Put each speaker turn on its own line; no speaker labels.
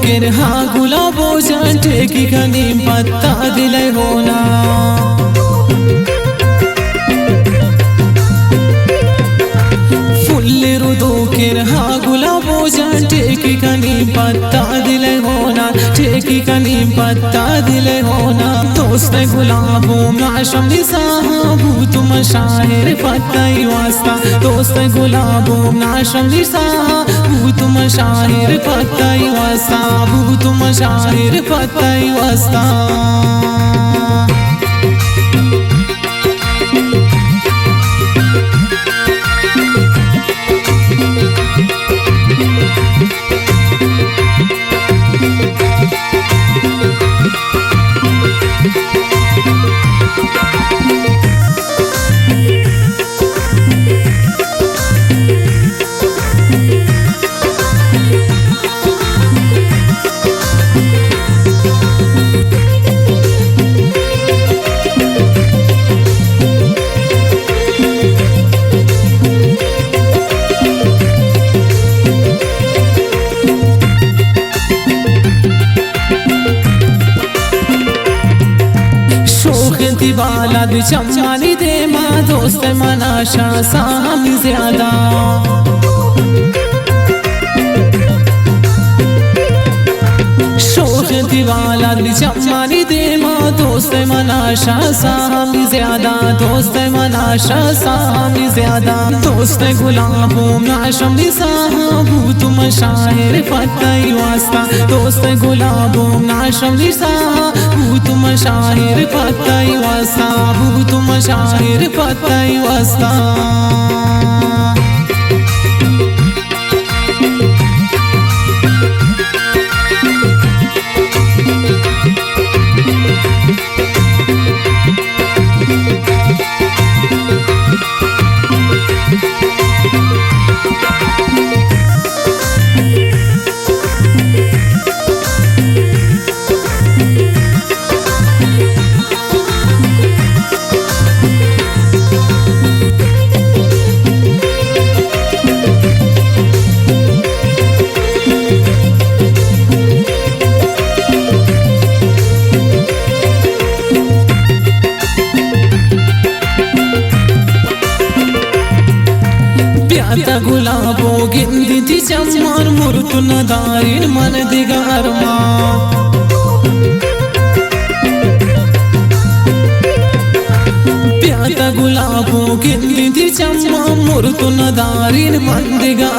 के रहा गुलाबो जाटे की कनी पत्ता दिले होना के रहा गुलाबो जाटे की कनी पत्ता दिले होना ठेकी कनी पत्ता दिले होना दोस्त गुलाबो नाशम निसाहू तुम शायर पत्ताई वास्ता दोस्त गुलाबो नाशम निसाहू तुम शायर पत्ताई वास्ता तुम शायर पत्ताई वास्ता बाला चम्मानी दे माँ दोस्त मनाशा साम ज्यादा शोक दीवाला चम्मानी दे माँ दोस्त मनाशा साम ज्यादा दोस्त मनाशा साम ज्यादा दोस्त गुलाबो नाशम निसाहू तुम शायर पत्ताई वास्ता दोस्त गुलाबो नाशम निसाहू तुम शायर पत्ताई वास्ता तुम शायर पत्ताई वास्ता गुलाबो गिंदी चम्मार मुर्तु नदारिन मन दिगारमा प्याता गुलाबो गिंदी चम्मार मुर्तु नदारिन मन दिगा